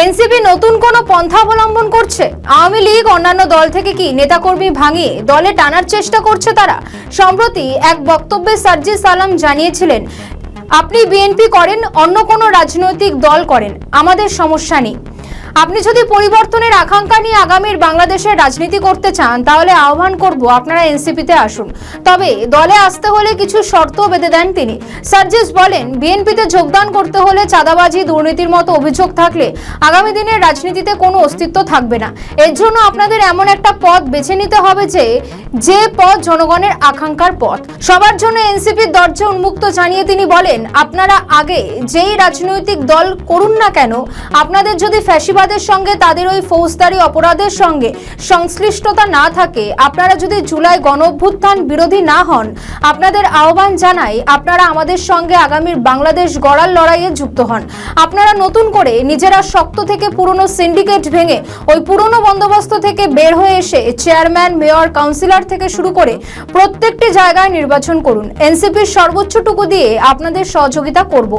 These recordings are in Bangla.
এনসিপি নতুন কোন পন্থা অবলম্বন করছে? আওয়ামী লীগ অন্যান্য দল থেকে কি নেতাকর্মী ভাঙিয়ে দলে টানার চেষ্টা করছে তারা? সম্প্রতি এক বক্তব্যে সার্জিস আলম জানিয়েছিলেন, আপনি বিএনপি করেন, অন্য কোনো রাজনৈতিক দল করেন, আমাদের সমস্যা নেই। আপনি যদি পরিবর্তনের আকাঙ্ক্ষা নিয়ে আগামীর বাংলাদেশের রাজনীতি করতে চান তাহলে আহ্বান করব আপনারা এনসিপিতে আসুন। তবে দলে আসতে হলে কিছু শর্ত বেঁধে দেন তিনি। সার্জিস বলেন, বিএনপিতে যোগদান করতে হলে চাঁদাবাজি, দুর্নীতির মতো অভিযোগ থাকলে আগামী দিনের রাজনীতিতে কোনো অস্তিত্ব থাকবে না। এর জন্য আপনাদের এমন একটা পথ বেছে নিতে হবে যে পথ জনগণের আকাঙ্ক্ষার পথ। সবার জন্য এনসিপির দরজা উন্মুক্ত জানিয়ে তিনি বলেন, আপনারা আগে যেই রাজনৈতিক দল করুন না কেন, আপনাদের যদি ফ্যাসিবাদের সঙ্গে তাদের ওই ফৌজদারি অপরাধের সঙ্গে সংশ্লিষ্টতা না থাকে, আপনারা যদি জুলাই গণঅভ্যুত্থান বিরোধী না হন, আপনাদের আহ্বান জানাই আপনারা আমাদের সঙ্গে আগামীর বাংলাদেশ গড়ার লড়াইয়ে যুক্ত হন। আপনারা নতুন করে নিজেরা শক্ত থেকে পুরনো সিন্ডিকেট ভেঙে ওই পুরনো বন্দোবস্ত থেকে বের হয়ে এসে চেয়ারম্যান, মেয়র, কাউন্সিলর থেকে শুরু করে প্রত্যেকটি জায়গায় নির্বাচন করুন। এনসিপির সর্বোচ্চটুকু দিয়ে আপনাদের সহযোগিতা করব।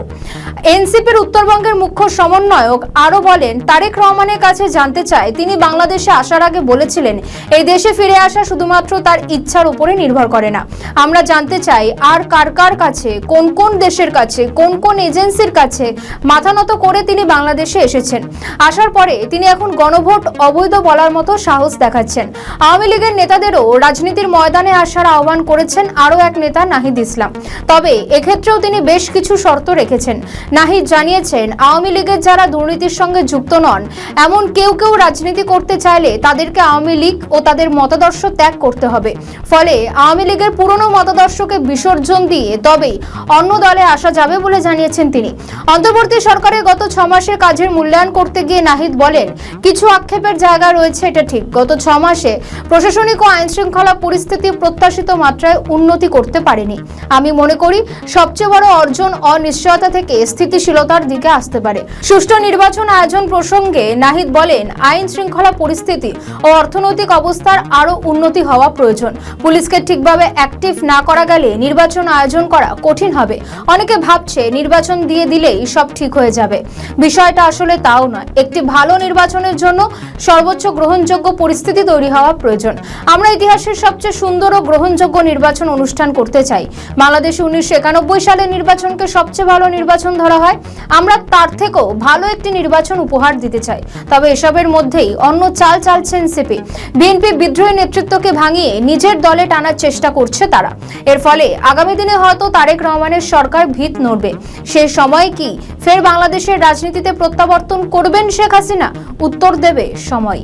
এনসিপির উত্তরবঙ্গের মুখ্য সমন্বয়ক আরো বলেন, তারেক রহমানের কাছে জানতে চায়, তিনি বাংলাদেশে আসার আগে বলেছিলেন এই দেশে ফিরে আসা শুধুমাত্র তার ইচ্ছার উপরে নির্ভর করে না। আমরা জানতে চাই আর কার কার কাছে, কোন কোন দেশের কাছে, কোন কোন এজেন্সির কাছে মাথা নত করে তিনি বাংলাদেশে এসেছেন। আসার পরে তিনি এখন গণভোট অবৈধ বলার মতো সাহস দেখাচ্ছেন। আওয়ামী লীগের নেতাদেরও রাজনীতির ময়দানে আসার আহ্বান করেছেন আরও এক নেতা নাহিদ ইসলাম। তবে এক্ষেত্রেও তিনি বেশ কিছু শর্ত রেখেছেন। নাহিদ জানিয়েছেন, আওয়ামী লীগের যারা দুর্নীতির সঙ্গে যুক্ত নন, এমন কেউ রাজনীতি করতে চাইলে তাদেরকে আওয়ামী লীগ ও তাদের মতাদর্শ ত্যাগ করতে হবে। ফলে আওয়ামী লীগের পুরনো মতাদর্শকে বিসর্জন দিয়ে তবেই অন্য দলে আসা যাবে বলে জানিয়েছেন তিনি। অন্তর্বর্তী সরকারের গত 6 মাসের কাজের মূল্যায়ন করতে গিয়ে নাহিদ বলেন, কিছু আক্ষেপের জায়গা রয়েছে, এটা ঠিক। গত 6 মাসে প্রশাসনিক ও আইন শৃঙ্খলা পরিস্থিতি প্রত্যাশিত মাত্রায় উন্নতি করতে পারেনি। আমি মনে করি সবচেয়ে বড় অর্জন অনিশ্চয়তা থেকে স্থিতিশীলতার দিকে আসতে পারে। সুষ্ঠু নির্বাচন আয়োজন প্রসঙ্গে নাহিদ বলেন, আইন শৃঙ্খলা পরিস্থিতি ও অর্থনৈতিক অবস্থার আরো উন্নতি হওয়া প্রয়োজন। পুলিশকে ঠিকভাবে অ্যাক্টিভ না করা গেলে নির্বাচন আয়োজন করা কঠিন হবে। অনেকে ভাবছে নির্বাচন দিয়ে দিলেই সব ঠিক হয়ে যাবে। বিষয়টা আসলে তাও নয়। একটি ভালো নির্বাচনের জন্য সর্বোচ্চ গ্রহণযোগ্য পরিস্থিতি তৈরি হওয়া প্রয়োজন। আমরা ইতিহাসের সবচেয়ে সুন্দর ও গ্রহণযোগ্য নির্বাচন অনুষ্ঠান করতে চাই। বাংলাদেশে 1991 সালের নির্বাচনকে সবচেয়ে ভালো নির্বাচন ধরা হয়। আমরা তার থেকেও ভালো একটি নির্বাচন উপহার দিতে চাই। তবে এসবের মধ্যেই অন্য চাল চালছে এনসিপি। বিএনপি বিদ্রোহী নেতৃত্বকে ভাঙিয়ে নিজের দলে টানার চেষ্টা করছে তারা। এর ফলে আগামী দিনে হয়তো তারেক রহমানের সরকার ভিত নড়বে। সেই সময় কি ফের বাংলাদেশের রাজনীতিতে প্রত্যাবর্তন করবেন শেখ হাসিনা? উত্তর দেবে সময়।